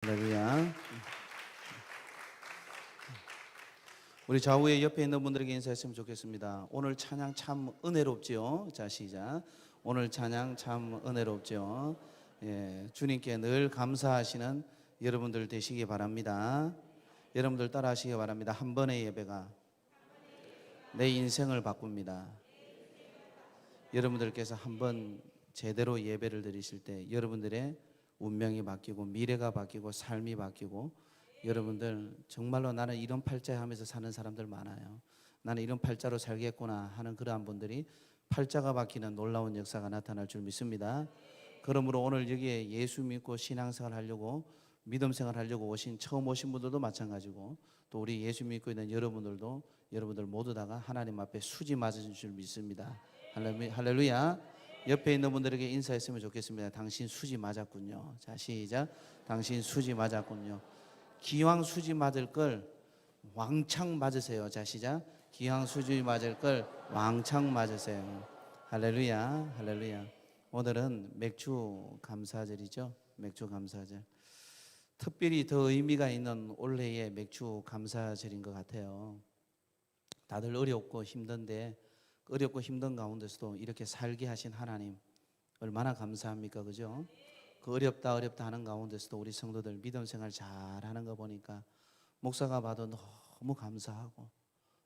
할렐루야. 우리 좌우에 옆에 있는 분들에게 인사했으면 좋겠습니다. 오늘 찬양 참 은혜롭지요. 자, 시작. 오늘 찬양 참 은혜롭지요. 주님께 늘 감사하시는 여러분들 되시기 바랍니다. 여러분들 따라하시기 바랍니다. 한 번의 예배가 내 인생을 바꿉니다. 여러분들께서 한번 제대로 예배를 드리실 때 여러분들의 운명이 바뀌고 미래가 바뀌고 삶이 바뀌고, 여러분들 정말로 나는 이런 팔자야 하면서 사는 사람들 많아요. 나는 이런 팔자로 살겠구나 하는 그러한 분들이 팔자가 바뀌는 놀라운 역사가 나타날 줄 믿습니다. 그러므로 오늘 여기에 예수 믿고 신앙생활 하려고, 믿음 생활 하려고 처음 오신 분들도 마찬가지고, 또 우리 예수 믿고 있는 여러분들도, 여러분들 모두 다가 하나님 앞에 수지 맞으실 줄 믿습니다. 할렐루야. 옆에 있는 분들에게 인사했으면 좋겠습니다. 당신 수지 맞았군요. 자, 시작. 당신 수지 맞았군요. 기왕 수지 맞을 걸 왕창 맞으세요. 자, 시작. 기왕 수지 맞을 걸 왕창 맞으세요. 할렐루야. 할렐루야. 오늘은 맥주 감사절이죠. 맥주 감사절. 특별히 더 의미가 있는 올해의 맥주 감사절인 것 같아요. 다들 어렵고 힘든데, 어렵고 힘든 가운데서도 이렇게 살게 하신 하나님 얼마나 감사합니까? 그죠? 그 어렵다 하는 가운데서도 우리 성도들 믿음 생활 잘하는 거 보니까 목사가 봐도 너무 감사하고,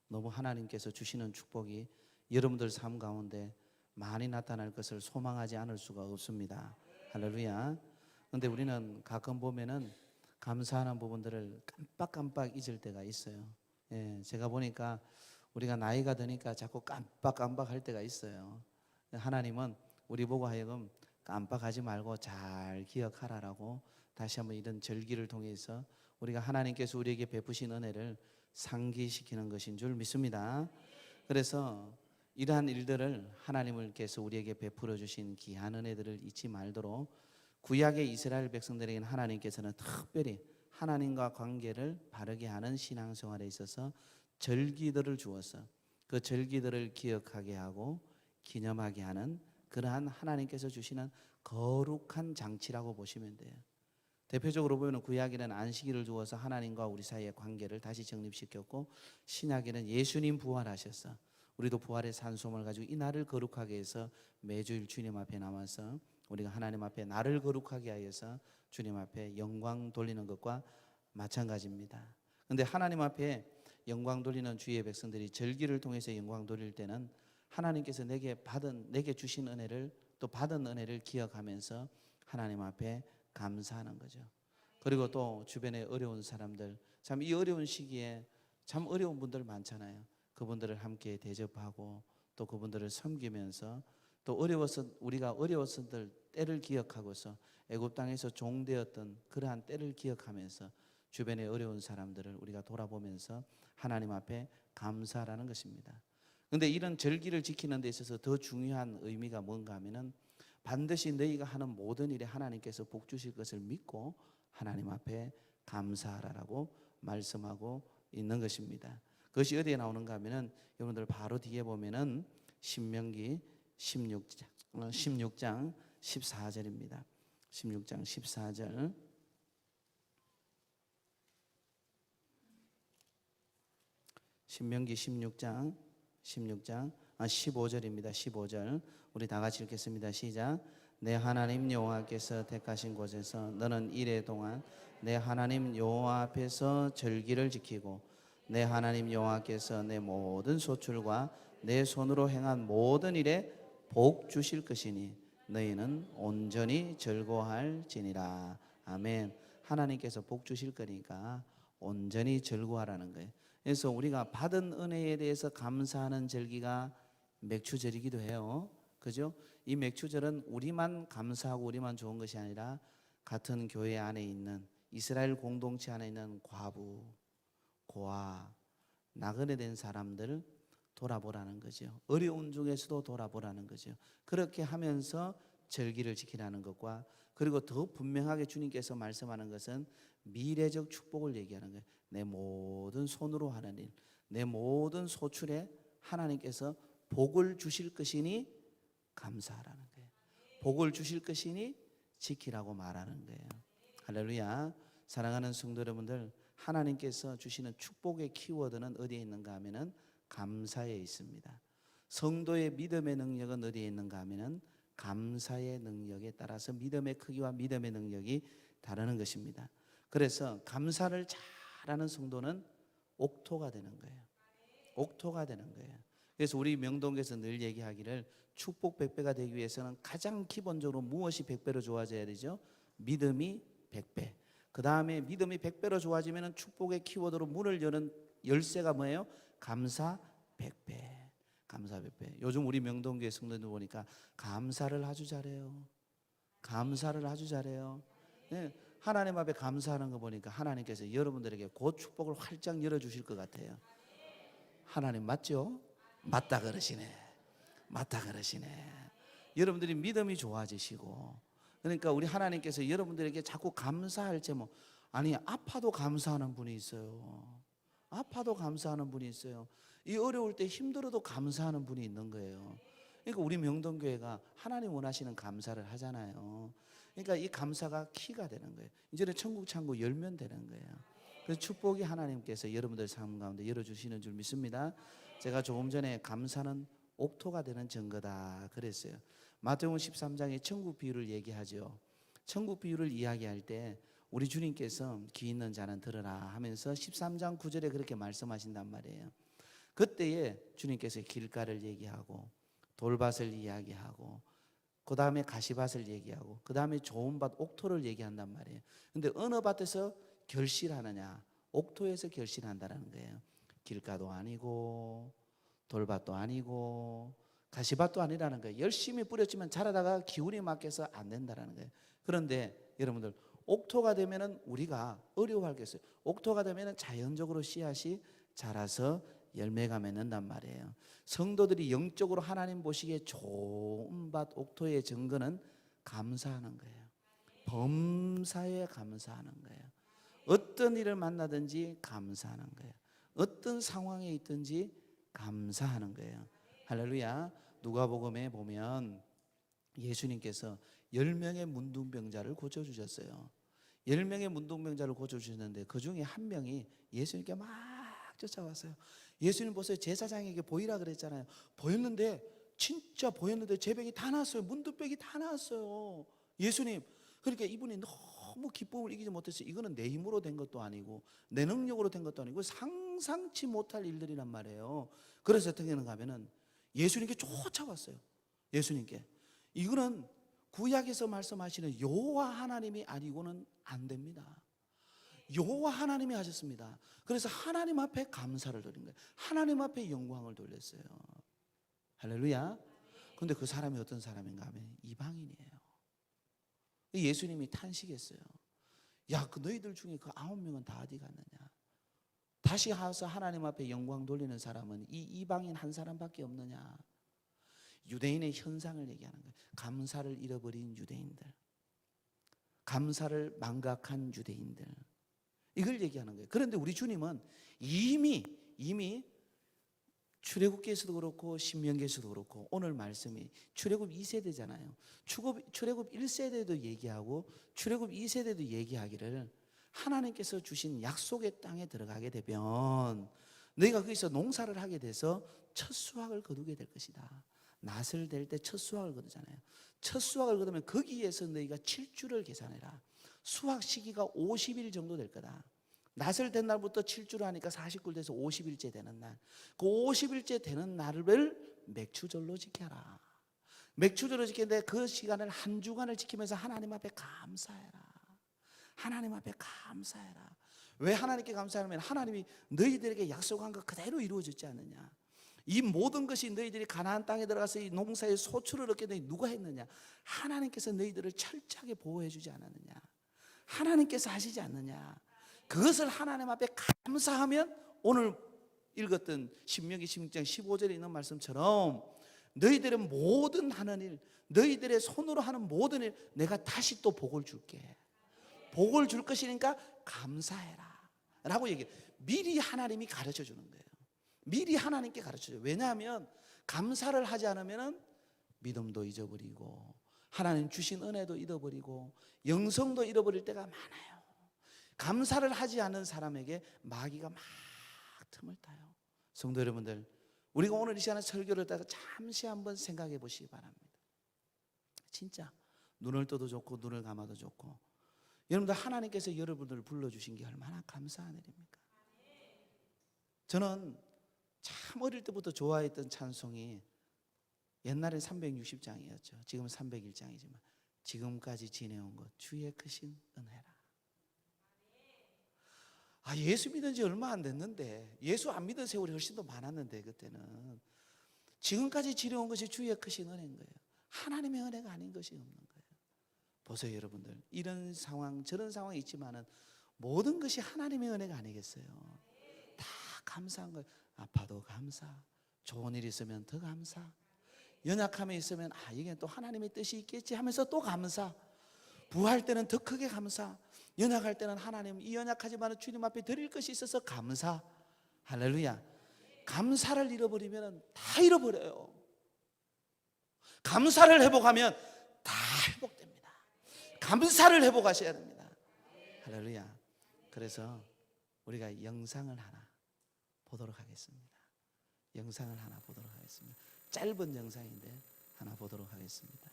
너무 하나님께서 주시는 축복이 여러분들 삶 가운데 많이 나타날 것을 소망하지 않을 수가 없습니다. 할렐루야. 그런데 우리는 가끔 보면은 감사하는 부분들을 깜빡 잊을 때가 있어요. 제가 보니까 우리가 나이가 드니까 자꾸 깜빡 할 때가 있어요. 하나님은 우리 보고 하여금 깜빡하지 말고 잘 기억하라라고 다시 한번 이런 절기를 통해서 우리가 하나님께서 우리에게 베푸신 은혜를 상기시키는 것인 줄 믿습니다. 그래서 이러한 일들을 하나님께서 우리에게 베풀어 주신 귀한 은혜들을 잊지 말도록, 구약의 이스라엘 백성들에게는 하나님께서는 특별히 하나님과 관계를 바르게 하는 신앙생활에 있어서 절기들을 주어서 그 절기들을 기억하게 하고 기념하게 하는 그러한 하나님께서 주시는 거룩한 장치라고 보시면 돼요. 대표적으로 보면 구약에는 안식일을 주어서 하나님과 우리 사이의 관계를 다시 정립시켰고, 신약에는 예수님 부활하셔서 우리도 부활의 산소를 가지고 이 날을 거룩하게 해서 매주일 주님 앞에 나와서 우리가 하나님 앞에 나를 거룩하게 하여서 주님 앞에 영광 돌리는 것과 마찬가지입니다. 그런데 하나님 앞에 영광 돌리는 주의 백성들이 절기를 통해서 영광 돌릴 때는 하나님께서 내게 주신 은혜를, 또 받은 은혜를 기억하면서 하나님 앞에 감사하는 거죠. 그리고 또 주변에 어려운 사람들, 참 이 어려운 시기에 참 어려운 분들 많잖아요. 그분들을 함께 대접하고 또 그분들을 섬기면서, 또 우리가 어려웠을 때를 기억하고서 애굽 땅에서 종되었던 그러한 때를 기억하면서 주변의 어려운 사람들을 우리가 돌아보면서 하나님 앞에 감사라는 것입니다. 그런데 이런 절기를 지키는 데 있어서 더 중요한 의미가 뭔가 하면은, 반드시 너희가 하는 모든 일에 하나님께서 복 주실 것을 믿고 하나님 앞에 감사하라고 말씀하고 있는 것입니다. 그것이 어디에 나오는가 하면은, 여러분들 바로 뒤에 보면은 신명기 16장 14절입니다. 16장 14절. 신명기 15절입니다. 15절. 우리 다 같이 읽겠습니다. 시작. 내 하나님 여호와께서 택하신 곳에서 너는 이래 동안 내 하나님 여호와 앞에서 절기를 지키고, 내 하나님 여호와께서 내 모든 소출과 내 손으로 행한 모든 일에 복 주실 것이니 너희는 온전히 즐거워할지니라. 아멘. 하나님께서 복 주실 거니까 온전히 즐거워하라는 거예요. 그래서 우리가 받은 은혜에 대해서 감사하는 절기가 맥주절이기도 해요. 그죠? 이 맥주절은 우리만 감사하고 우리만 좋은 것이 아니라 같은 교회 안에 있는, 이스라엘 공동체 안에 있는 과부, 고아, 나그네 된 사람들 돌아보라는 거죠. 어려운 중에서도 돌아보라는 거죠. 그렇게 하면서 절기를 지키라는 것과, 그리고 더 분명하게 주님께서 말씀하는 것은 미래적 축복을 얘기하는 거예요. 내 모든 손으로 하는 일, 내 모든 소출에 하나님께서 복을 주실 것이니 감사하라는 거예요. 복을 주실 것이니 지키라고 말하는 거예요. 할렐루야. 사랑하는 성도 여러분들, 하나님께서 주시는 축복의 키워드는 어디에 있는가 하면은 감사에 있습니다. 성도의 믿음의 능력은 어디에 있는가 하면은 감사의 능력에 따라서 믿음의 크기와 믿음의 능력이 다르는 것입니다. 그래서 감사를 잘하는 성도는 옥토가 되는 거예요. 옥토가 되는 거예요. 그래서 우리 명동교에서 늘 얘기하기를 축복 100배가 되기 위해서는 가장 기본적으로 무엇이 100배로 좋아져야 되죠? 믿음이 100배. 그 다음에 믿음이 100배로 좋아지면 축복의 키워드로 문을 여는 열쇠가 뭐예요? 감사 100배. 감사 100배. 요즘 우리 명동교회 성도들 보니까 감사를 아주 잘해요. 감사를 아주 잘해요. 네, 하나님 앞에 감사하는 거 보니까 하나님께서 여러분들에게 곧 축복을 활짝 열어주실 것 같아요. 하나님 맞죠? 맞다 그러시네. 맞다 그러시네. 여러분들이 믿음이 좋아지시고, 그러니까 우리 하나님께서 여러분들에게 자꾸 감사할 제목, 아니 아파도 감사하는 분이 있어요. 아파도 감사하는 분이 있어요. 이 어려울 때 힘들어도 감사하는 분이 있는 거예요. 그러니까 우리 명동교회가 하나님 원하시는 감사를 하잖아요. 그러니까 이 감사가 키가 되는 거예요. 이제는 천국 창고 열면 되는 거예요. 그래서 축복이 하나님께서 여러분들 삶 가운데 열어주시는 줄 믿습니다. 제가 조금 전에 감사는 옥토가 되는 증거다 그랬어요. 마태복음 13장에 천국 비유를 얘기하죠. 천국 비유를 이야기할 때 우리 주님께서 귀 있는 자는 들으라 하면서 13장 9절에 그렇게 말씀하신단 말이에요. 그때에 주님께서 길가를 얘기하고 돌밭을 이야기하고 그 다음에 가시밭을 얘기하고 그 다음에 좋은 밭 옥토를 얘기한단 말이에요. 근데 어느 밭에서 결실하느냐? 옥토에서 결실한다는 거예요. 길가도 아니고 돌밭도 아니고 가시밭도 아니라는 거예요. 열심히 뿌렸지만 자라다가 기운이 막혀서 안 된다는 거예요. 그런데 여러분들 옥토가 되면은 우리가 어려워하겠어요. 옥토가 되면은 자연적으로 씨앗이 자라서 열매가 맺는단 말이에요. 성도들이 영적으로 하나님 보시기에 좋은 밭 옥토의 증거는 감사하는 거예요. 범사에 감사하는 거예요. 어떤 일을 만나든지 감사하는 거예요. 어떤 상황에 있든지 감사하는 거예요. 할렐루야. 누가복음에 보면 예수님께서 10명의 문둥병자를 고쳐주셨어요. 10명의 문둥병자를 고쳐주셨는데 그 중에 한 명이 예수님께 막 쫓아왔어요. 예수님 보세요. 제사장에게 보이라 그랬잖아요. 보였는데 진짜 보였는데 제병이 다 나왔어요. 문둥병이 다 나왔어요. 예수님. 그러니까 이분이 너무 기쁨을 이기지 못했어요. 이거는 내 힘으로 된 것도 아니고 내 능력으로 된 것도 아니고 상상치 못할 일들이란 말이에요. 그래서 어떻게 하는가 하면은 예수님께 쫓아왔어요. 예수님께. 이거는 구약에서 말씀하시는 여호와 하나님이 아니고는 안 됩니다. 여호와 하나님이 하셨습니다. 그래서 하나님 앞에 감사를 드린 거예요. 하나님 앞에 영광을 돌렸어요. 할렐루야. 그런데 그 사람이 어떤 사람인가 하면 이방인이에요. 예수님이 탄식했어요. 야, 그 너희들 중에 그 9명은 다 어디 갔느냐? 다시 와서 하나님 앞에 영광 돌리는 사람은 이 이방인 한 사람밖에 없느냐? 유대인의 현상을 얘기하는 거예요. 감사를 잃어버린 유대인들, 감사를 망각한 유대인들, 이걸 얘기하는 거예요. 그런데 우리 주님은 이미 출애굽기에서도 그렇고 신명기에서도 그렇고 오늘 말씀이 출애굽 2세대잖아요. 출애굽 1세대도 얘기하고 출애굽 2세대도 얘기하기를 하나님께서 주신 약속의 땅에 들어가게 되면 너희가 거기서 농사를 하게 돼서 첫 수확을 거두게 될 것이다. 낫을 댈 때 첫 수확을 거두잖아요. 첫 수확을 거두면 거기에서 너희가 7주를 계산해라. 수확 시기가 50일 정도 될 거다. 낫을 댄 날부터 7주를 하니까 40굴 돼서 50일째 되는 날. 그 50일째 되는 날을 맥추절로 지켜라. 맥추절로 지키는데 그 시간을 한 주간을 지키면서 하나님 앞에 감사해라. 하나님 앞에 감사해라. 왜 하나님께 감사하면 하나님이 너희들에게 약속한 것 그대로 이루어졌지 않느냐. 이 모든 것이 너희들이 가나안 땅에 들어가서 이 농사의 소출을 얻게 되니 누가 했느냐. 하나님께서 너희들을 철저하게 보호해 주지 않았느냐. 하나님께서 하시지 않느냐. 그것을 하나님 앞에 감사하면 오늘 읽었던 신명기 16장 15절에 있는 말씀처럼 너희들의 모든 하는 일, 너희들의 손으로 하는 모든 일 내가 다시 또 복을 줄게. 복을 줄 것이니까 감사해라 라고 얘기해요. 미리 하나님이 가르쳐 주는 거예요. 미리 하나님께 가르쳐줘요. 왜냐하면 감사를 하지 않으면 믿음도 잊어버리고 하나님 주신 은혜도 잃어버리고 영성도 잃어버릴 때가 많아요. 감사를 하지 않는 사람에게 마귀가 막 틈을 타요. 성도 여러분들, 우리가 오늘 이 시간에 설교를 따라 잠시 한번 생각해 보시기 바랍니다. 진짜 눈을 떠도 좋고 눈을 감아도 좋고, 여러분들 하나님께서 여러분들을 불러주신 게 얼마나 감사한 일입니까? 저는 참 어릴 때부터 좋아했던 찬송이 옛날에 360장이었죠. 지금은 301장이지만 지금까지 지내온 것 주의 크신 은혜라. 예수 믿은 지 얼마 안 됐는데, 예수 안 믿은 세월이 훨씬 더 많았는데, 그때는 지금까지 지내온 것이 주의 크신 은혜인 거예요. 하나님의 은혜가 아닌 것이 없는 거예요. 보세요 여러분들, 이런 상황 저런 상황이 있지만은 모든 것이 하나님의 은혜가 아니겠어요? 다 감사한 거예요. 아파도 감사, 좋은 일이 있으면 더 감사, 연약함이 있으면 이게 또 하나님의 뜻이 있겠지 하면서 또 감사, 부할 때는 더 크게 감사, 연약할 때는 하나님 이 연약하지만 주님 앞에 드릴 것이 있어서 감사. 할렐루야. 감사를 잃어버리면 다 잃어버려요. 감사를 회복하면 다 회복됩니다. 감사를 회복하셔야 됩니다. 할렐루야. 그래서 우리가 영상을 하나 보도록 하겠습니다. 영상을 하나 보도록 하겠습니다. 짧은 영상인데 하나 보도록 하겠습니다.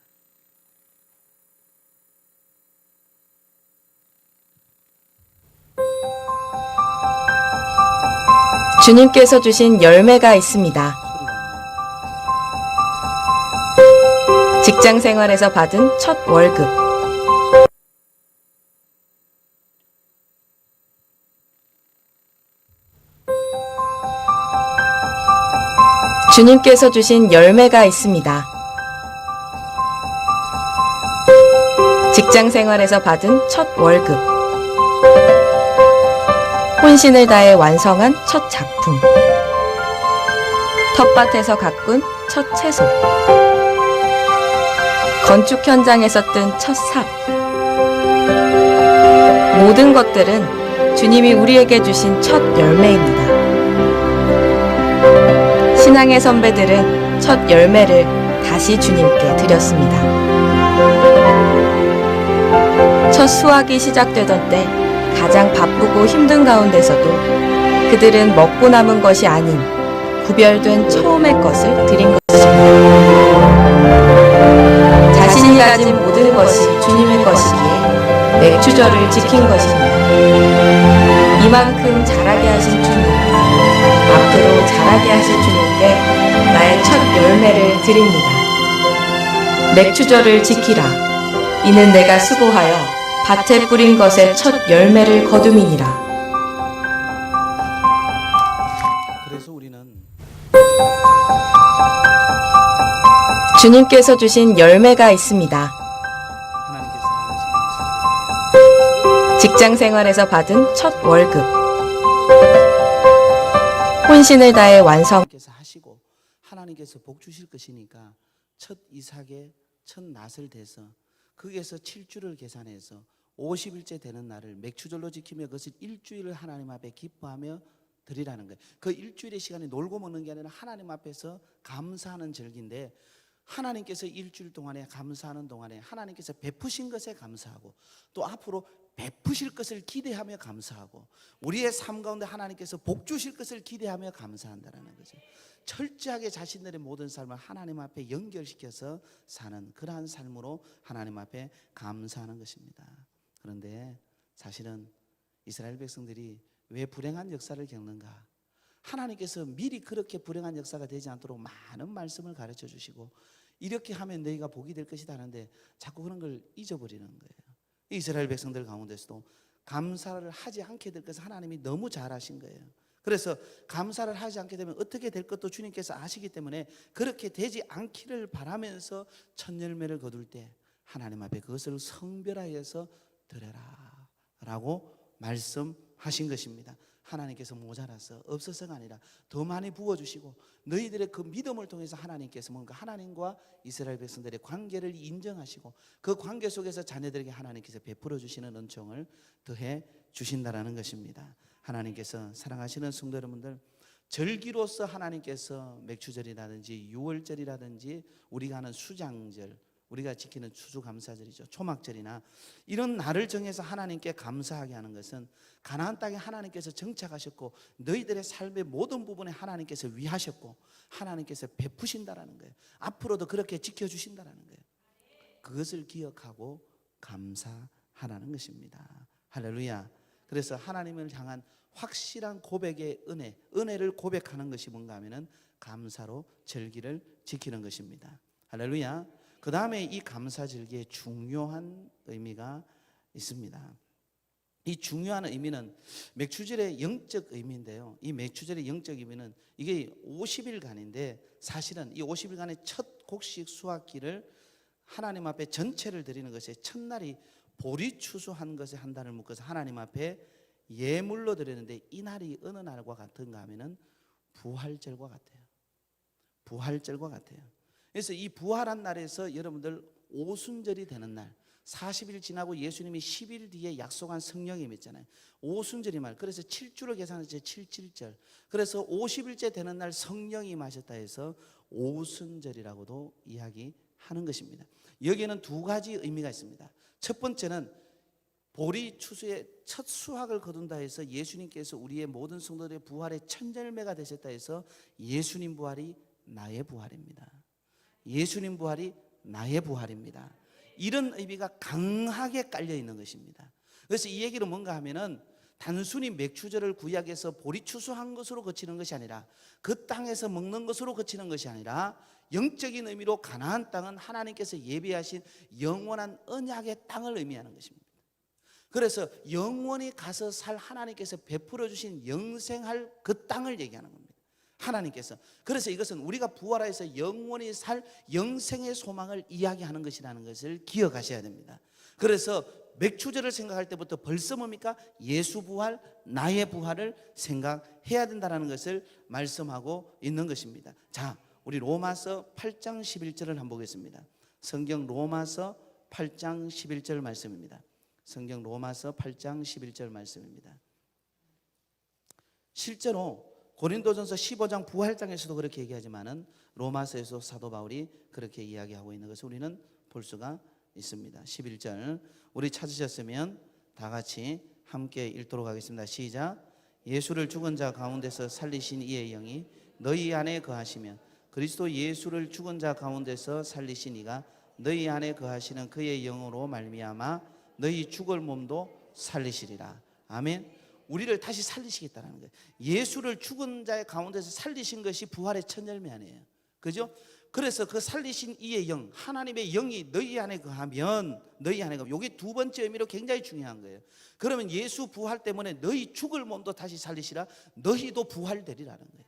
주님께서 주신 열매가 있습니다. 직장 생활에서 받은 첫 월급. 주님께서 주신 열매가 있습니다. 직장 생활에서 받은 첫 월급. 혼신을 다해 완성한 첫 작품. 텃밭에서 가꾼 첫 채소. 건축 현장에서 뜬 첫 삽. 모든 것들은 주님이 우리에게 주신 첫 열매입니다. 신앙의 선배들은 첫 열매를 다시 주님께 드렸습니다. 첫 수확이 시작되던 때 가장 바쁘고 힘든 가운데서도 그들은 먹고 남은 것이 아닌 구별된 처음의 것을 드린 것입니다. 자신이 가진 모든 것이 주님의 것이기에 맥주절을 지킨 것입니다. 이만큼 자라게 하신 주님, 앞으로 자라게 하실 주님께 나의 첫 열매를 드립니다. 맥주절을 지키라. 이는 내가 수고하여 밭에 뿌린 것의 첫 열매를 거둠이니라. 그래서 우리는 주님께서 주신 열매가 있습니다. 하나님께서 하시는 직장 생활에서 받은 첫 월급. 혼신을 다해 완성. 하나님께서 하시고 하나님께서 복 주실 것이니까 첫 이삭의 첫 낫을 대서 거기에서 7주를 계산해서 50일째 되는 날을 맥주절로 지키며 그것을 일주일을 하나님 앞에 기뻐하며 드리라는 거예요. 그 일주일의 시간이 놀고 먹는 게 아니라 하나님 앞에서 감사하는 절기인데, 하나님께서 일주일 동안에 감사하는 동안에 하나님께서 베푸신 것에 감사하고 또 앞으로 베푸실 것을 기대하며 감사하고 우리의 삶 가운데 하나님께서 복 주실 것을 기대하며 감사한다는 거죠. 철저하게 자신들의 모든 삶을 하나님 앞에 연결시켜서 사는 그러한 삶으로 하나님 앞에 감사하는 것입니다. 그런데 사실은 이스라엘 백성들이 왜 불행한 역사를 겪는가? 하나님께서 미리 그렇게 불행한 역사가 되지 않도록 많은 말씀을 가르쳐 주시고 이렇게 하면 너희가 복이 될 것이다 하는데 자꾸 그런 걸 잊어버리는 거예요. 이스라엘 백성들 가운데서도 감사를 하지 않게 될 것을 하나님이 너무 잘하신 거예요. 그래서 감사를 하지 않게 되면 어떻게 될 것도 주님께서 아시기 때문에 그렇게 되지 않기를 바라면서 첫 열매를 거둘 때 하나님 앞에 그것을 성별하여서 드려라 라고 말씀하신 것입니다. 하나님께서 모자라서 없어서가 아니라 더 많이 부어주시고 너희들의 그 믿음을 통해서 하나님께서 뭔가 하나님과 이스라엘 백성들의 관계를 인정하시고 그 관계 속에서 자녀들에게 하나님께서 베풀어 주시는 은총을 더해 주신다라는 것입니다. 하나님께서 사랑하시는 성도 여러분들, 절기로서 하나님께서 맥주절이라든지 유월절이라든지 우리가 하는 수장절, 우리가 지키는 추수감사절이죠. 초막절이나 이런 날을 정해서 하나님께 감사하게 하는 것은 가나안 땅에 하나님께서 정착하셨고 너희들의 삶의 모든 부분에 하나님께서 위하셨고 하나님께서 베푸신다라는 거예요. 앞으로도 그렇게 지켜주신다라는 거예요. 그것을 기억하고 감사하라는 것입니다. 할렐루야. 그래서 하나님을 향한 확실한 고백의 은혜를 고백하는 것이 뭔가 하면은 감사로 절기를 지키는 것입니다. 할렐루야. 그 다음에 이 감사절기에 중요한 의미가 있습니다. 이 중요한 의미는 맥추절의 영적 의미인데요. 이 맥추절의 영적 의미는 이게 50일간인데 사실은 이 50일간의 첫 곡식 수확기를 하나님 앞에 전체를 드리는 것에 첫날이 보리추수한 것에 한 달을 묶어서 하나님 앞에 예물로 드리는데 이 날이 어느 날과 같은가 하면은 부활절과 같아요. 부활절과 같아요. 그래서 이 부활한 날에서 여러분들 오순절이 되는 날 40일 지나고 예수님이 10일 뒤에 약속한 성령이 임했잖아요. 오순절이 말. 그래서 7주를 계산해서 77절. 그래서 50일째 되는 날 성령이 임하셨다 해서 오순절이라고도 이야기하는 것입니다. 여기에는 두 가지 의미가 있습니다. 첫 번째는 보리 추수의 첫 수확을 거둔다 해서 예수님께서 우리의 모든 성도들의 부활의 첫 열매가 되셨다 해서 예수님 부활이 나의 부활입니다. 예수님 부활이 나의 부활입니다. 이런 의미가 강하게 깔려 있는 것입니다. 그래서 이 얘기는 뭔가 하면은 단순히 맥추절을 구약에서 보리 추수한 것으로 그치는 것이 아니라 그 땅에서 먹는 것으로 그치는 것이 아니라 영적인 의미로 가나안 땅은 하나님께서 예비하신 영원한 언약의 땅을 의미하는 것입니다. 그래서 영원히 가서 살 하나님께서 베풀어 주신 영생할 그 땅을 얘기하는 겁니다. 하나님께서. 그래서 이것은 우리가 부활해서 영원히 살 영생의 소망을 이야기하는 것이라는 것을 기억하셔야 됩니다. 그래서 맥추절을 생각할 때부터 벌써 뭡니까? 예수 부활, 나의 부활을 생각해야 된다는 것을 말씀하고 있는 것입니다. 자, 우리 로마서 8장 11절을 한번 보겠습니다. 성경 로마서 8장 11절 말씀입니다. 성경 로마서 8장 11절 말씀입니다. 실제로 고린도전서 15장 부활장에서도 그렇게 얘기하지만은 로마서에서 사도 바울이 그렇게 이야기하고 있는 것을 우리는 볼 수가 있습니다. 11절 우리 찾으셨으면 다 같이 함께 읽도록 하겠습니다. 시작. 예수를 죽은 자 가운데서 살리신 이의 영이 너희 안에 거하시면 그리스도 예수를 죽은 자 가운데서 살리신 이가 너희 안에 거하시는 그의 영으로 말미암아 너희 죽을 몸도 살리시리라. 아멘. 우리를 다시 살리시겠다는 거예요. 예수를 죽은 자의 가운데서 살리신 것이 부활의 첫 열매 아니에요. 그죠? 그래서 그 살리신 이의 영, 하나님의 영이 너희 안에 거하면 너희 안에 거하면 이게 두 번째 의미로 굉장히 중요한 거예요. 그러면 예수 부활 때문에 너희 죽을 몸도 다시 살리시라. 너희도 부활되리라는 거예요.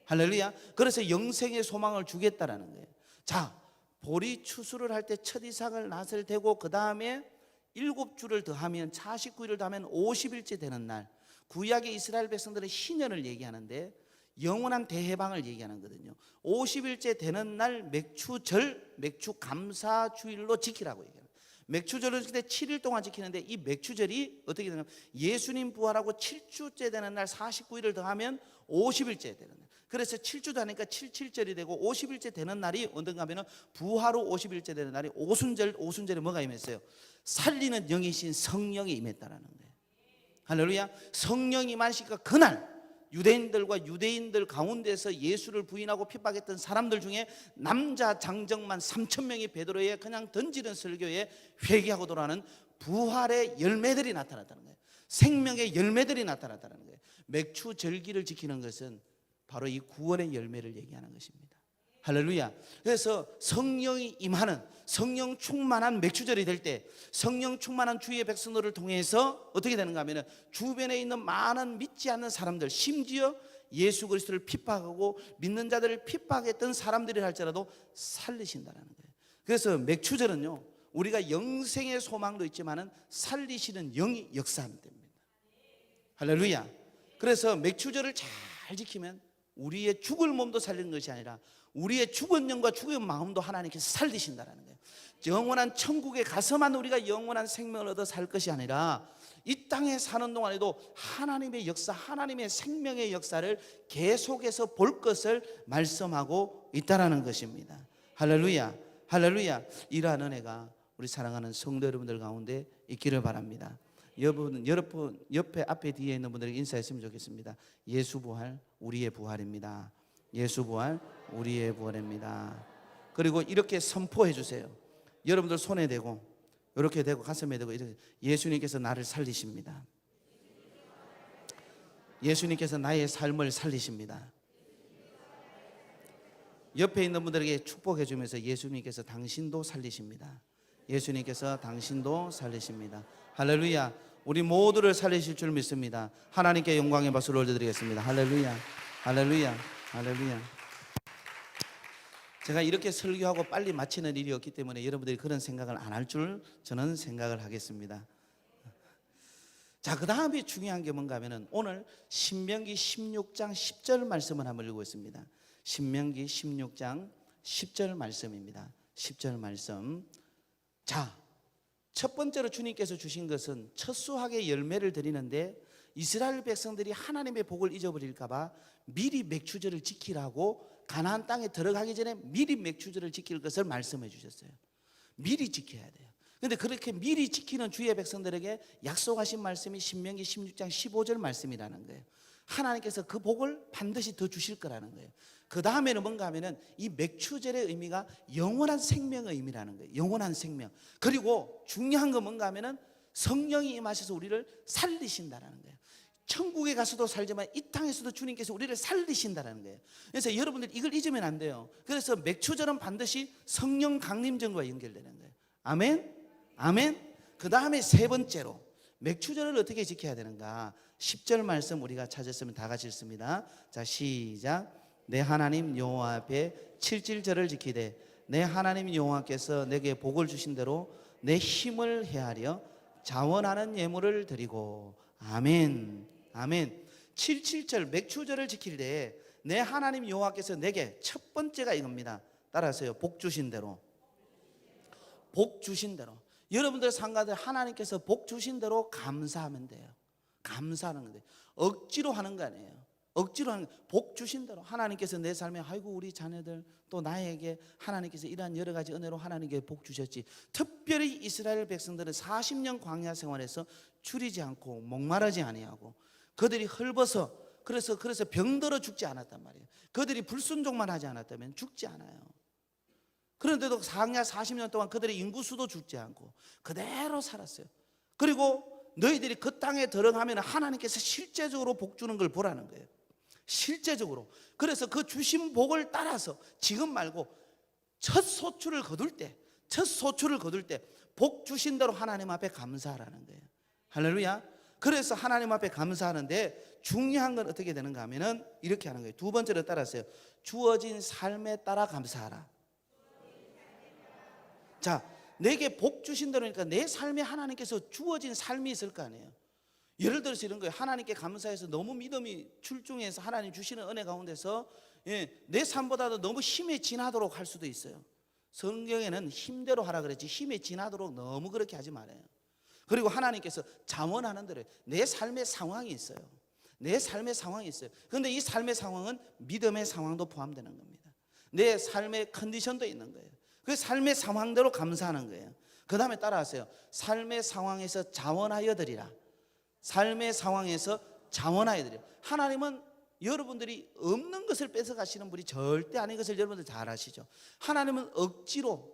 할렐루야. 그래서 영생의 소망을 주겠다라는 거예요. 자, 보리 추수를 할 때 첫 이삭을 낫을 대고 그 다음에 7주를 더하면 49일을 더하면 50일째 되는 날, 구약의 이스라엘 백성들의 희년을 얘기하는데 영원한 대해방을 얘기하는 거거든요. 50일째 되는 날 맥추절, 맥추감사주일로 지키라고 얘기해요. 맥추절을 지킬 때 7일 동안 지키는데 이 맥추절이 어떻게 되냐면 예수님 부활하고 7주째 되는 날 49일을 더하면 50일째 되는 날. 그래서 7주도 하니까 77절이 되고 50일째 되는 날이 언젠가 하면 부활 후 50일째 되는 날이 오순절에 뭐가 임했어요? 살리는 영이신 성령이 임했다라는 거예요. 할렐루야. 성령이 임하시니까 그날 유대인들과 유대인들 가운데서 예수를 부인하고 핍박했던 사람들 중에 남자 장정만 3,000명이 베드로에 그냥 던지는 설교에 회개하고 돌아가는 부활의 열매들이 나타났다는 거예요. 생명의 열매들이 나타났다는 거예요. 맥추 절기를 지키는 것은 바로 이 구원의 열매를 얘기하는 것입니다. 할렐루야. 그래서 성령이 임하는 성령 충만한 맥추절이 될 때 성령 충만한 주의 백성들을 통해서 어떻게 되는가 하면 주변에 있는 많은 믿지 않는 사람들, 심지어 예수 그리스도를 핍박하고 믿는 자들을 핍박했던 사람들이 할지라도 살리신다는 거예요. 그래서 맥추절은요, 우리가 영생의 소망도 있지만은 살리시는 영이 역사하는 때입니다. 할렐루야. 그래서 맥추절을 잘 지키면 우리의 죽을 몸도 살리는 것이 아니라 우리의 죽은 영과 죽은 마음도 하나님께서 살리신다는 거예요. 영원한 천국에 가서만 우리가 영원한 생명을 얻어 살 것이 아니라 이 땅에 사는 동안에도 하나님의 역사, 하나님의 생명의 역사를 계속해서 볼 것을 말씀하고 있다라는 것입니다. 할렐루야. 할렐루야. 이러한 은혜가 우리 사랑하는 성도 여러분들 가운데 있기를 바랍니다. 여러분 옆에 앞에 뒤에 있는 분들에게 인사했으면 좋겠습니다. 예수 부활 우리의 부활입니다. 예수 부활 우리의 부활입니다. 그리고 이렇게 선포해 주세요. 여러분들 손에 대고 이렇게 대고 가슴에 대고 이렇게 예수님께서 나를 살리십니다. 예수님께서 나의 삶을 살리십니다. 옆에 있는 분들에게 축복해 주면서 예수님께서 당신도 살리십니다. 예수님께서 당신도 살리십니다. 할렐루야. 우리 모두를 살리실 줄 믿습니다. 하나님께 영광의 박수를 올려드리겠습니다. 할렐루야. 할렐루야. 할렐루야. 제가 이렇게 설교하고 빨리 마치는 일이 없기 때문에 여러분들이 그런 생각을 안 할 줄 저는 생각을 하겠습니다. 자, 그 다음에 중요한 게 뭔가 하면은 오늘 신명기 16장 10절 말씀을 한번 읽고 있습니다. 신명기 16장 10절 말씀입니다. 10절 말씀. 자, 첫 번째로 주님께서 주신 것은 첫 수확의 열매를 드리는데 이스라엘 백성들이 하나님의 복을 잊어버릴까 봐 미리 맥추절을 지키라고 가나안 땅에 들어가기 전에 미리 맥추절을 지킬 것을 말씀해 주셨어요. 미리 지켜야 돼요. 근데 그렇게 미리 지키는 주의 백성들에게 약속하신 말씀이 신명기 16장 15절 말씀이라는 거예요. 하나님께서 그 복을 반드시 더 주실 거라는 거예요. 그 다음에는 뭔가 하면은 이 맥추절의 의미가 영원한 생명의 의미라는 거예요. 영원한 생명. 그리고 중요한 건 뭔가 하면은 성령이 임하셔서 우리를 살리신다라는 거예요. 천국에 가서도 살지만 이 땅에서도 주님께서 우리를 살리신다라는 거예요. 그래서 여러분들 이걸 잊으면 안 돼요. 그래서 맥추절은 반드시 성령 강림전과 연결되는 거예요. 아멘? 아멘? 그 다음에 세 번째로 맥추절을 어떻게 지켜야 되는가? 10절 말씀 우리가 찾았으면 다 같이 읽습니다. 자, 시작. 내 하나님 여호와 앞에 칠칠절을 지키되 내 하나님 여호와께서 내게 복을 주신 대로 내 힘을 헤아려 자원하는 예물을 드리고. 아멘. 아멘. 77절 맥추절을 지킬 때에 내 하나님 여호와께서 내게 첫 번째가 이겁니다. 따라하세요. 복 주신 대로. 복 주신 대로. 여러분들 상가들 하나님께서 복 주신 대로 감사하면 돼요. 감사하는 건데 억지로 하는 거 아니에요. 억지로 하는 거. 복 주신 대로 하나님께서 내 삶에 아이고 우리 자녀들 또 나에게 하나님께서 이러한 여러 가지 은혜로 하나님께 복 주셨지. 특별히 이스라엘 백성들은 40년 광야 생활에서 줄이지 않고 목마르지 아니하고 그들이 헐벗어 그래서 병들어 죽지 않았단 말이에요. 그들이 불순종만 하지 않았다면 죽지 않아요. 그런데도 광야 40년 동안 그들의 인구수도 죽지 않고 그대로 살았어요. 그리고 너희들이 그 땅에 들어가면 하나님께서 실제적으로 복 주는 걸 보라는 거예요. 실제적으로. 그래서 그 주신 복을 따라서 지금 말고 첫 소출을 거둘 때 복 주신 대로 하나님 앞에 감사하라는 거예요. 할렐루야. 그래서 하나님 앞에 감사하는데 중요한 건 어떻게 되는가 하면은 이렇게 하는 거예요. 두 번째로 따라서요. 주어진 삶에 따라 감사하라. 자, 내게 복 주신 대로니까 내 삶에 하나님께서 주어진 삶이 있을 거 아니에요. 예를 들어서 이런 거예요. 하나님께 감사해서 너무 믿음이 출중해서 하나님 주시는 은혜 가운데서 내 삶보다도 너무 힘에 지나도록 할 수도 있어요. 성경에는 힘대로 하라 그랬지 힘에 지나도록 너무 그렇게 하지 말아요. 그리고 하나님께서 자원하는 대로 내 삶의 상황이 있어요. 내 삶의 상황이 있어요. 그런데 이 삶의 상황은 믿음의 상황도 포함되는 겁니다. 내 삶의 컨디션도 있는 거예요. 그 삶의 상황대로 감사하는 거예요. 그 다음에 따라하세요. 삶의 상황에서 자원하여 드리라. 삶의 상황에서 자원하여 드리라. 하나님은 여러분들이 없는 것을 뺏어가시는 분이 절대 아닌 것을 여러분들 잘 아시죠. 하나님은 억지로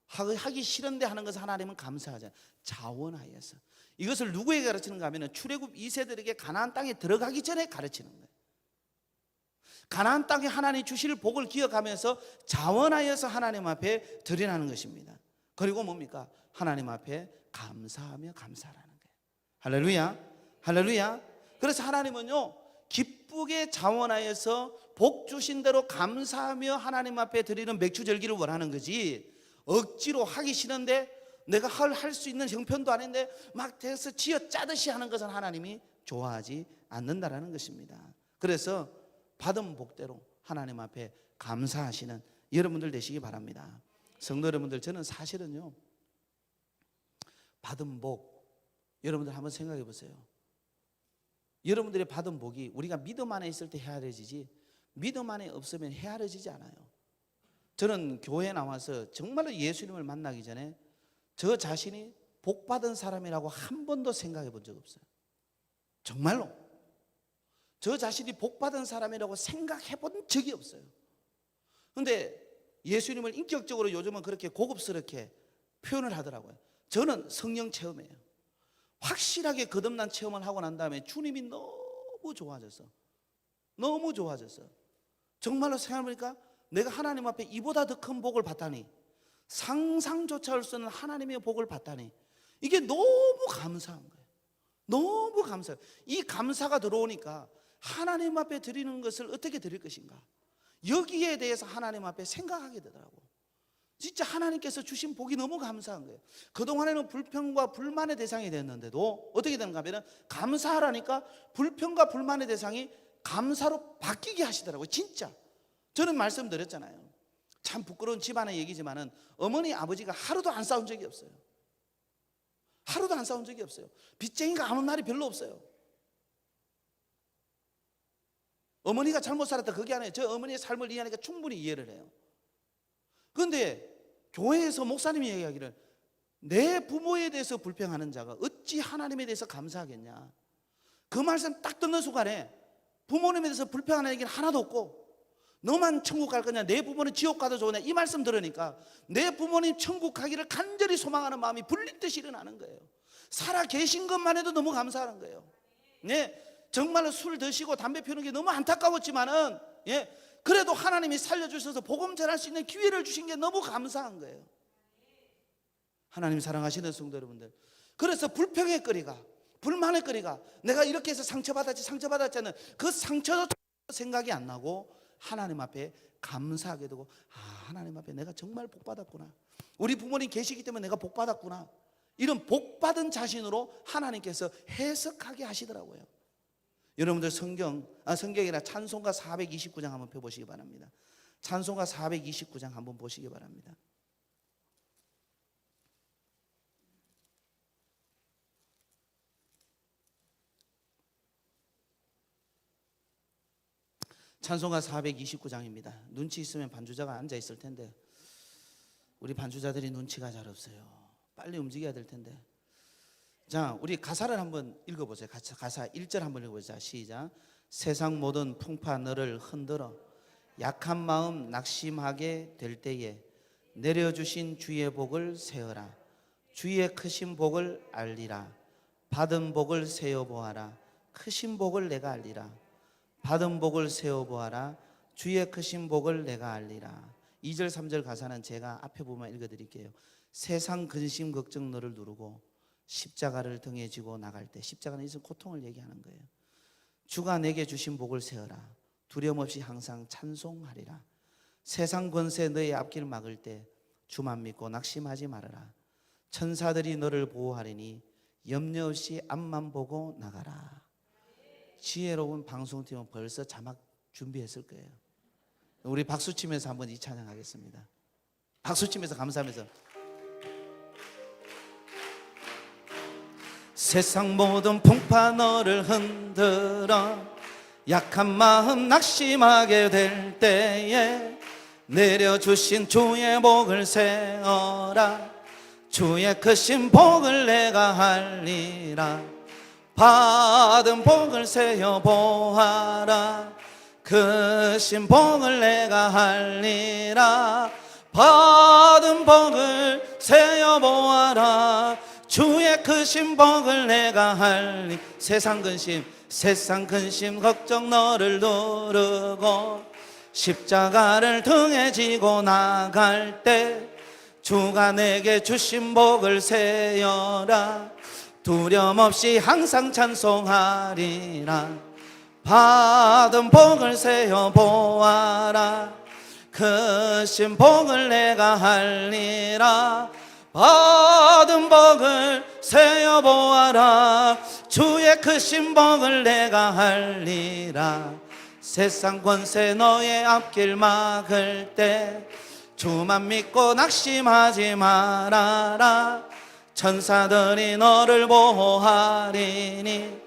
하기 싫은데 하는 것을 하나님은 감사하잖아요. 자원하여서. 이것을 누구에게 가르치는가 하면 출애굽 2세들에게 가나안 땅에 들어가기 전에 가르치는 거예요. 가나안 땅에 하나님 주실 복을 기억하면서 자원하여서 하나님 앞에 드리라는 것입니다. 그리고 뭡니까? 하나님 앞에 감사하며 감사하라는 거예요. 할렐루야. 할렐루야. 그래서 하나님은요 기쁘게 자원하여서 복 주신 대로 감사하며 하나님 앞에 드리는 맥주절기를 원하는 거지 억지로 하기 싫은데 내가 할 수 있는 형편도 아닌데 막 대서 쥐어 짜듯이 하는 것은 하나님이 좋아하지 않는다라는 것입니다. 그래서 받은 복대로 하나님 앞에 감사하시는 여러분들 되시기 바랍니다. 성도 여러분들, 저는 사실은요 받은 복 여러분들 한번 생각해 보세요. 여러분들이 받은 복이 우리가 믿음 안에 있을 때 헤아려지지 믿음 안에 없으면 헤아려지지 않아요. 저는 교회에 나와서 정말로 예수님을 만나기 전에 저 자신이 복받은 사람이라고 한 번도 생각해 본 적 없어요. 정말로 저 자신이 복받은 사람이라고 생각해 본 적이 없어요. 그런데 예수님을 인격적으로 요즘은 그렇게 고급스럽게 표현을 하더라고요. 저는 성령 체험이에요. 확실하게 거듭난 체험을 하고 난 다음에 주님이 너무 좋아졌어. 너무 좋아졌어. 정말로 생각해보니까 내가 하나님 앞에 이보다 더 큰 복을 받다니, 상상조차 할 수 없는 하나님의 복을 받다니, 이게 너무 감사한 거예요. 너무 감사해요. 이 감사가 들어오니까 하나님 앞에 드리는 것을 어떻게 드릴 것인가, 여기에 대해서 하나님 앞에 생각하게 되더라고. 진짜 하나님께서 주신 복이 너무 감사한 거예요. 그동안에는 불평과 불만의 대상이 됐는데도 어떻게 되는가 하면 감사하라니까 불평과 불만의 대상이 감사로 바뀌게 하시더라고요. 진짜 저는 말씀드렸잖아요. 참 부끄러운 집안의 얘기지만은 어머니 아버지가 하루도 안 싸운 적이 없어요. 하루도 안 싸운 적이 없어요. 빚쟁이가 아무 날이 별로 없어요. 어머니가 잘못 살았다 그게 아니에요. 저 어머니의 삶을 이해하니까 충분히 이해를 해요. 그런데 교회에서 목사님이 얘기하기를 내 부모에 대해서 불평하는 자가 어찌 하나님에 대해서 감사하겠냐, 그 말씀 딱 듣는 순간에 부모님에 대해서 불평하는 얘기는 하나도 없고 너만 천국 갈 거냐, 내 부모는 지옥 가도 좋으냐, 이 말씀 들으니까 내 부모님 천국 가기를 간절히 소망하는 마음이 불릿듯이 일어나는 거예요. 살아 계신 것만 해도 너무 감사하는 거예요. 네, 정말로 술 드시고 담배 피우는 게 너무 안타까웠지만은 그래도 하나님이 살려주셔서 복음 전할 수 있는 기회를 주신 게 너무 감사한 거예요. 하나님 사랑하시는 성도 여러분들, 그래서 불평의 거리가, 불만의 거리가, 내가 이렇게 해서 상처받았지 않는 그 상처도 생각이 안 나고 하나님 앞에 감사하게 되고, 하나님 앞에 내가 정말 복받았구나, 우리 부모님 계시기 때문에 내가 복받았구나, 이런 복받은 자신으로 하나님께서 해석하게 하시더라고요. 여러분들 성경이나 찬송가 429장 한번 펴보시기 바랍니다. 찬송가 429장 한번 보시기 바랍니다. 찬송가 429장입니다. 눈치 있으면 반주자가 앉아 있을 텐데 우리 반주자들이 눈치가 잘 없어요. 빨리 움직여야 될 텐데. 자, 우리 가사를 한번 읽어보세요. 가사 1절 한번 읽어보자. 시작. 세상 모든 풍파 너를 흔들어 약한 마음 낙심하게 될 때에 내려주신 주의 복을 세어라. 주의 크신 복을 알리라. 받은 복을 세어보아라. 크신 복을 내가 알리라. 받은 복을 세어보아라. 주의 크신 복을 내가 알리라. 2절 3절 가사는 제가 앞에 보면 읽어드릴게요. 세상 근심 걱정 너를 누르고 십자가를 등에 지고 나갈 때, 십자가는 이것은 고통을 얘기하는 거예요. 주가 내게 주신 복을 세어라. 두려움 없이 항상 찬송하리라. 세상 권세 너의 앞길 막을 때 주만 믿고 낙심하지 말아라. 천사들이 너를 보호하리니 염려 없이 앞만 보고 나가라. 지혜로운 방송팀은 벌써 자막 준비했을 거예요. 우리 박수 치면서 한번 이 찬양 하겠습니다. 박수 치면서 감사하면서. 세상 모든 풍파 너를 흔들어 약한 마음 낙심하게 될 때에 내려주신 주의 복을 세어라. 주의 크신 복을 내가 알리라. 받은 복을 세어 보아라. 크신 복을 내가 알리라. 받은 복을 세어 보아라. 주의 크신 복을 내가 알리. 세상 근심 걱정 너를 누르고 십자가를 등에 지고 나갈 때 주가 내게 주신 복을 세어라. 두려움 없이 항상 찬송하리라. 받은 복을 세어 보아라. 크신 복을 내가 알리라. 받은 복을 세어 보아라. 주의 크신 복을 내가 알리라. 세상 권세 너의 앞길 막을 때 주만 믿고 낙심하지 말아라. 천사들이 너를 보호하리니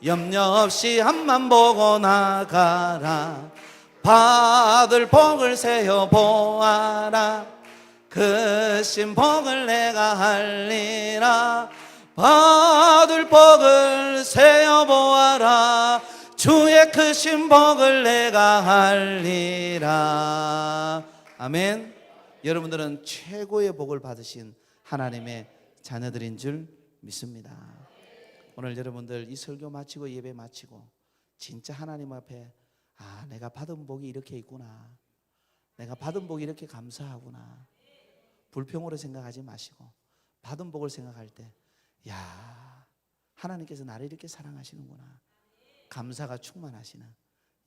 염려 없이 앞만 보고 나가라. 받을 복을 세어 보아라. 크신 복을 내가 할리라. 받을 복을 세어 보아라. 주의 크신 복을 내가 할리라. 아멘. 여러분들은 최고의 복을 받으신 하나님의 자녀들인 줄 믿습니다. 오늘 여러분들 이 설교 마치고 예배 마치고 진짜 하나님 앞에 내가 받은 복이 이렇게 있구나, 내가 받은 복이 이렇게 감사하구나, 불평으로 생각하지 마시고 받은 복을 생각할 때 하나님께서 나를 이렇게 사랑하시는구나, 감사가 충만하시는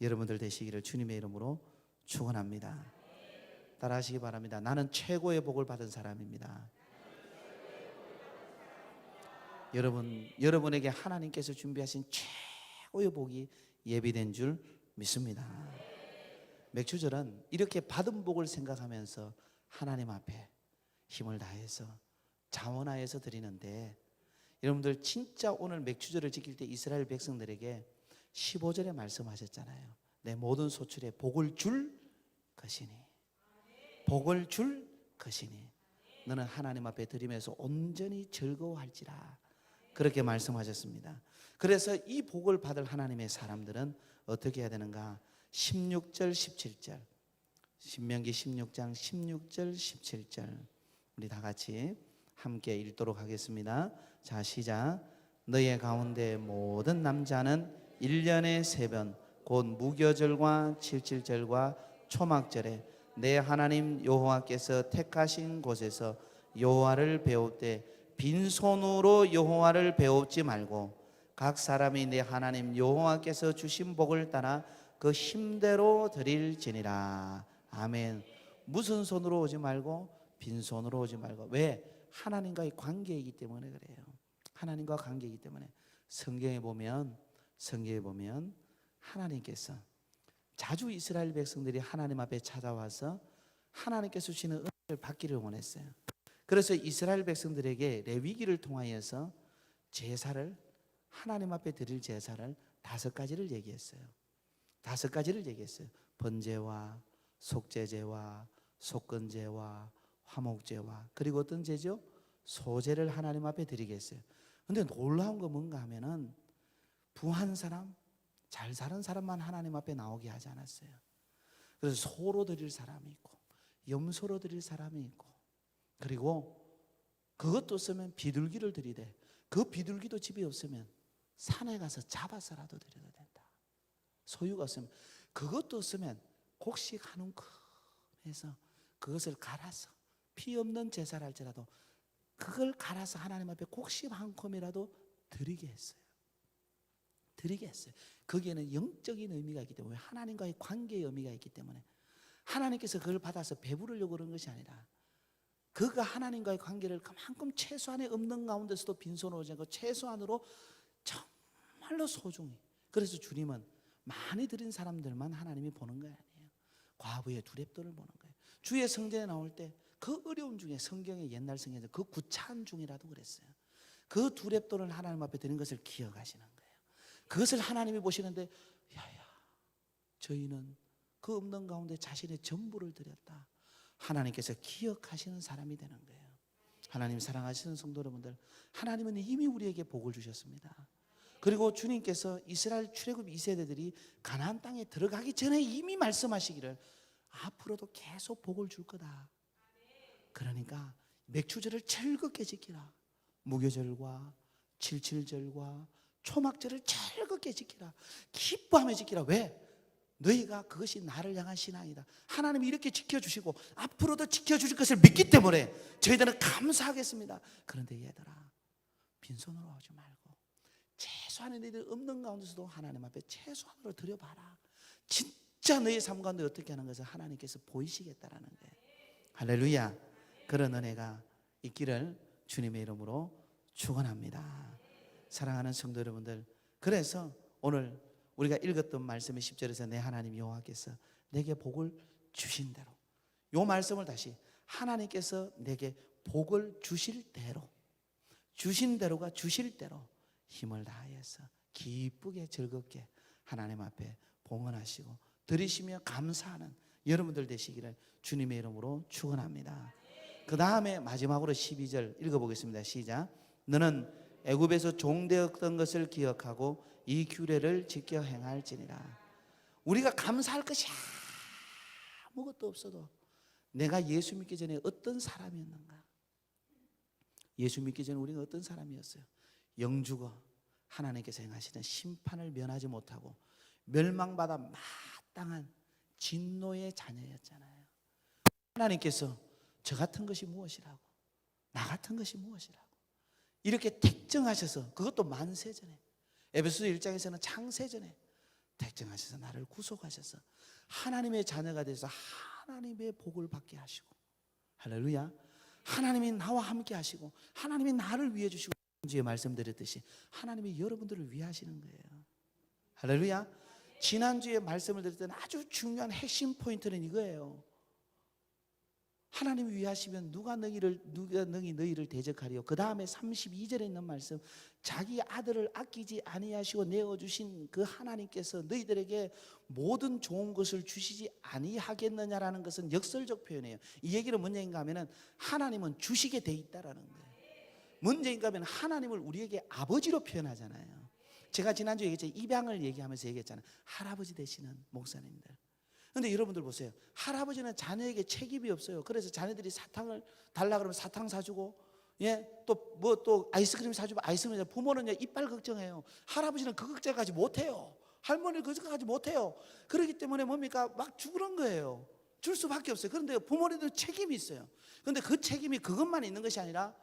여러분들 되시기를 주님의 이름으로 축원합니다. 따라하시기 바랍니다. 나는 최고의 복을 받은 사람입니다. 여러분에게 하나님께서 준비하신 최고의 복이 예비된 줄 믿습니다. 맥주절은 이렇게 받은 복을 생각하면서 하나님 앞에 힘을 다해서 자원하여서 드리는데, 여러분들 진짜 오늘 맥주절을 지킬 때 이스라엘 백성들에게 15절에 말씀하셨잖아요. 내 모든 소출에 복을 줄 것이니, 복을 줄 것이니 너는 하나님 앞에 드리면서 온전히 즐거워할지라, 그렇게 말씀하셨습니다. 그래서 이 복을 받을 하나님의 사람들은 어떻게 해야 되는가? 16절 17절, 신명기 16장 16절 17절 우리 다 같이 함께 읽도록 하겠습니다. 자, 시작. 너의 가운데 모든 남자는 1년에 3번 곧 무교절과 77절과 초막절에 내 하나님 여호와께서 택하신 곳에서 여호와를 배울 때 빈손으로 여호와를 배웁지 말고 각 사람이 내 하나님 여호와께서 주신 복을 따라 그 힘대로 드릴지니라. 아멘. 무슨 손으로 오지 말고 빈손으로 오지 말고. 왜? 하나님과의 관계이기 때문에 그래요. 하나님과 관계이기 때문에. 성경에 보면 하나님께서 자주 이스라엘 백성들이 하나님 앞에 찾아와서 하나님께서 주시는 은혜를 받기를 원했어요. 그래서 이스라엘 백성들에게 레위기를 통하여서 제사를, 하나님 앞에 드릴 제사를 5가지를 얘기했어요. 5가지를 얘기했어요. 번제와 속죄제와 속건제와 화목제와 그리고 어떤 제죠? 소제를 하나님 앞에 드리게 했어요. 근데 놀라운 거 뭔가 하면은 부한 사람, 잘 사는 사람만 하나님 앞에 나오게 하지 않았어요. 그래서 소로 드릴 사람이 있고 염소로 드릴 사람이 있고, 그리고 그것도 없으면 비둘기를 드리되, 그 비둘기도 집에 없으면 산에 가서 잡아서라도 드려도 된다. 소유가 없으면, 그것도 없으면 곡식 한 움큼 해서 그것을 갈아서, 피 없는 제사를 할지라도 그걸 갈아서 하나님 앞에 곡식 한 콤이라도 드리게 했어요. 드리게 했어요. 거기에는 영적인 의미가 있기 때문에, 하나님과의 관계의 의미가 있기 때문에, 하나님께서 그걸 받아서 배부르려고 그런 것이 아니라 그가 하나님과의 관계를 그만큼 최소한의 없는 가운데서도 빈손으로 오지 않고 최소한으로 정말로 소중히. 그래서 주님은 많이 드린 사람들만 하나님이 보는 거 아니에요. 과부의 두렙돈을 보는 거예요. 주의 성전에 나올 때 그 어려움 중에, 성경의 옛날 성경에 그 구차한 중이라도 그랬어요. 그 두렙돈을 하나님 앞에 드린 것을 기억하시는 거예요. 그것을 하나님이 보시는데, 야야, 저희는 그 없는 가운데 자신의 전부를 드렸다. 하나님께서 기억하시는 사람이 되는 거예요. 하나님 사랑하시는 성도 여러분들, 하나님은 이미 우리에게 복을 주셨습니다. 그리고 주님께서 이스라엘 출애굽 2세대들이 가나안 땅에 들어가기 전에 이미 말씀하시기를 앞으로도 계속 복을 줄 거다. 그러니까 맥주절을 즐겁게 지키라. 무교절과 77절과 초막절을 즐겁게 지키라. 기뻐하며 지키라. 왜? 너희가 그것이 나를 향한 신앙이다. 하나님이 이렇게 지켜주시고 앞으로도 지켜주실 것을 믿기 때문에 저희들은 감사하겠습니다. 그런데 얘들아, 빈손으로 오지 말고 최소한의 너희들 없는 가운데서도 하나님 앞에 최소한으로 드려봐라. 진짜 너희 삶 가운데 어떻게 하는 것을 하나님께서 보이시겠다라는 거예요. 할렐루야. 그런 은혜가 있기를 주님의 이름으로 축원합니다. 사랑하는 성도 여러분들, 그래서 오늘 우리가 읽었던 말씀의 10절에서 내 하나님 여호와께서 내게 복을 주신 대로, 이 말씀을 다시, 하나님께서 내게 복을 주실 대로, 주신 대로가 주실 대로 힘을 다해서 기쁘게 즐겁게 하나님 앞에 봉헌하시고 드리시며 감사하는 여러분들 되시기를 주님의 이름으로 축원합니다. 그 다음에 마지막으로 12절 읽어보겠습니다. 시작. 너는 애굽에서 종되었던 것을 기억하고 이 규례를 지켜 행할지니라. 우리가 감사할 것이 아무것도 없어도 내가 예수 믿기 전에 어떤 사람이었는가? 예수 믿기 전에 우리가 어떤 사람이었어요? 영주거 하나님께서 행하시는 심판을 면하지 못하고 멸망받아 마땅한 진노의 자녀였잖아요. 하나님께서 저 같은 것이 무엇이라고, 나 같은 것이 무엇이라고 이렇게 택정하셔서, 그것도 만세전에, 에베소서 1장에서는 창세전에 택정하셔서 나를 구속하셔서 하나님의 자녀가 돼서 하나님의 복을 받게 하시고, 할렐루야, 하나님이 나와 함께 하시고 하나님이 나를 위해 주시고, 지난주에 말씀드렸듯이 하나님이 여러분들을 위해 하시는 거예요. 할렐루야. 지난주에 말씀을 드렸던 아주 중요한 핵심 포인트는 이거예요. 하나님이 위하시면 누가 능히 너희를 대적하리요. 그 다음에 32절에 있는 말씀, 자기 아들을 아끼지 아니하시고 내어주신 그 하나님께서 너희들에게 모든 좋은 것을 주시지 아니하겠느냐라는 것은 역설적 표현이에요. 이 얘기는 뭔냐인가 하면 하나님은 주시게 돼 있다라는 거예요. 문제인가 하면 하나님을 우리에게 아버지로 표현하잖아요. 제가 지난주에 얘기했잖아요. 입양을 얘기하면서 얘기했잖아요. 할아버지 되시는 목사님들. 근데 여러분들 보세요. 할아버지는 자녀에게 책임이 없어요. 그래서 자녀들이 사탕을 달라 그러면 사탕 사주고, 또 아이스크림 사주면 아이스크림 사주고, 부모는요 이빨 걱정해요. 할아버지는 그 걱정까지 못해요. 할머니는 그 걱정까지 못해요. 그렇기 때문에 뭡니까? 막 죽으는 거예요. 줄 수밖에 없어요. 그런데 부모님들 책임이 있어요. 그런데 그 책임이 그것만 있는 것이 아니라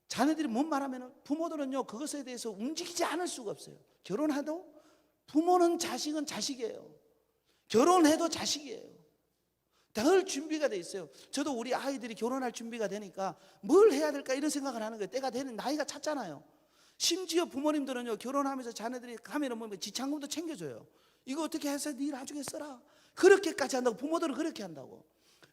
자녀들이 뭔 말하면 부모들은요 그것에 대해서 움직이지 않을 수가 없어요. 결혼해도 부모는 자식은 자식이에요. 결혼해도 자식이에요. 늘 준비가 돼 있어요. 저도 우리 아이들이 결혼할 준비가 되니까 뭘 해야 될까 이런 생각을 하는 거예요. 때가 되는 나이가 찼잖아요. 심지어 부모님들은요 결혼하면서 자녀들이 가면은 뭐 지참금도 챙겨줘요. 이거 어떻게 해서 네 나중에 써라, 그렇게까지 한다고. 부모들은 그렇게 한다고.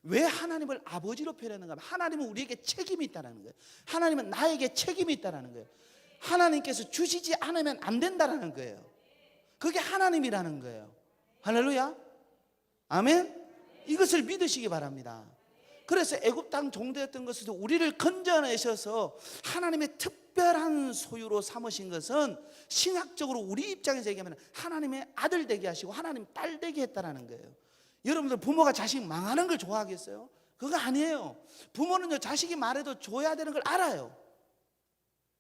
왜 하나님을 아버지로 표현하는가 하면 하나님은 우리에게 책임이 있다는 거예요. 하나님은 나에게 책임이 있다는 거예요. 하나님께서 주시지 않으면 안 된다는 거예요. 그게 하나님이라는 거예요. 할렐루야. 아멘. 이것을 믿으시기 바랍니다. 그래서 애굽 땅 종되었던 것에서 우리를 건져내셔서 하나님의 특별한 소유로 삼으신 것은 신학적으로 우리 입장에서 얘기하면 하나님의 아들 되게 하시고 하나님 딸 되게 했다는 거예요. 여러분들 부모가 자식 망하는 걸 좋아하겠어요? 그거 아니에요. 부모는요 자식이 말해도 줘야 되는 걸 알아요.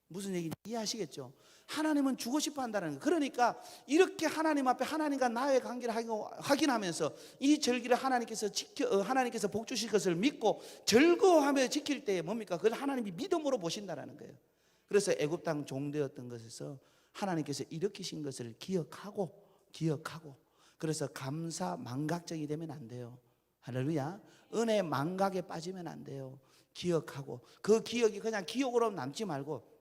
무슨 얘기인지 이해하시겠죠? 하나님은 주고 싶어 한다는 거예요. 그러니까 이렇게 하나님 앞에 하나님과 나의 관계를 확인하면서 이 절기를 하나님께서 복 주실 것을 믿고 즐거워하며 지킬 때에 뭡니까? 그걸 하나님이 믿음으로 보신다는 거예요. 그래서 애굽 땅 종되었던 것에서 하나님께서 일으키신 것을 기억하고 그래서 감사 망각정이 되면 안 돼요. 할렐루야. 은혜 망각에 빠지면 안 돼요. 기억하고 그 기억이 그냥 기억으로 남지 말고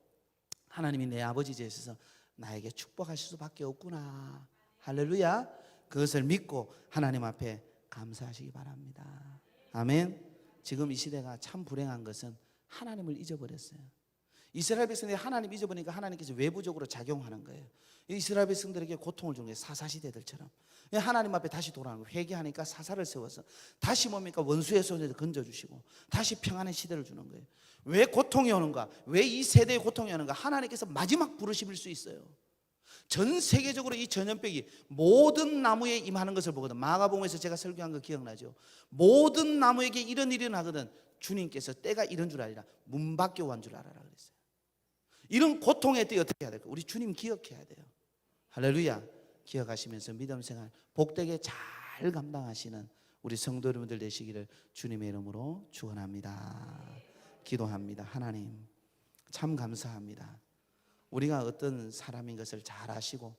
하나님이 내 아버지 되셔서 나에게 축복하실 수밖에 없구나. 할렐루야. 그것을 믿고 하나님 앞에 감사하시기 바랍니다. 아멘. 지금 이 시대가 참 불행한 것은 하나님을 잊어버렸어요. 이스라엘 백성들이 하나님 잊어버리니까 하나님께서 외부적으로 작용하는 거예요. 이스라엘 백성들에게 고통을 준 거예요. 사사시대들처럼. 하나님 앞에 다시 돌아오는 거예요. 회개하니까 사사를 세워서 다시 뭡니까? 원수의 손에서 건져주시고 다시 평안의 시대를 주는 거예요. 왜 고통이 오는가? 왜 이 세대에 고통이 오는가? 하나님께서 마지막 부르심일 수 있어요. 전 세계적으로 이 전염병이 모든 나무에 임하는 것을 보거든. 마가복음에서 제가 설교한 거 기억나죠? 모든 나무에게 이런 일이 나거든. 주님께서 때가 이런 줄 아니라 문 밖에 온 줄 알아라 그랬어요. 이런 고통의 때 어떻게 해야 될까? 우리 주님 기억해야 돼요. 할렐루야. 기억하시면서 믿음 생활 복되게 잘 감당하시는 우리 성도 여러분들 되시기를 주님의 이름으로 축원합니다. 기도합니다. 하나님 참 감사합니다. 우리가 어떤 사람인 것을 잘 아시고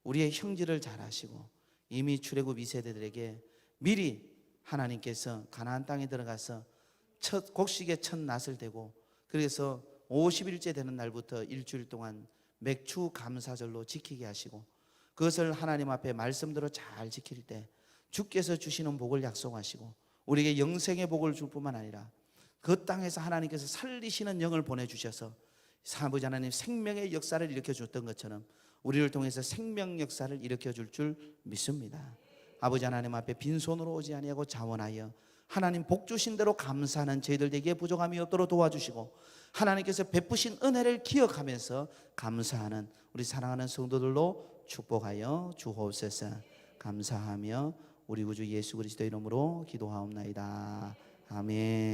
우리의 형질을 잘 아시고 이미 출애굽 2세대들에게 미리 하나님께서 가나안 땅에 들어가서 첫 곡식의 첫 낫을 대고 그래서 50일째 되는 날부터 일주일 동안 맥주 감사절로 지키게 하시고 그것을 하나님 앞에 말씀대로 잘 지킬 때 주께서 주시는 복을 약속하시고 우리에게 영생의 복을 줄 뿐만 아니라 그 땅에서 하나님께서 살리시는 영을 보내주셔서 아버지 하나님 생명의 역사를 일으켜 줬던 것처럼 우리를 통해서 생명 역사를 일으켜 줄 믿습니다. 아버지 하나님 앞에 빈손으로 오지 아니하고 자원하여 하나님 복 주신 대로 감사하는 저희들 되기에 부족함이 없도록 도와주시고, 하나님께서 베푸신 은혜를 기억하면서 감사하는 우리 사랑하는 성도들로 축복하여 주옵소서. 감사하며 우리 구주 예수 그리스도 이름으로 기도하옵나이다. 아멘.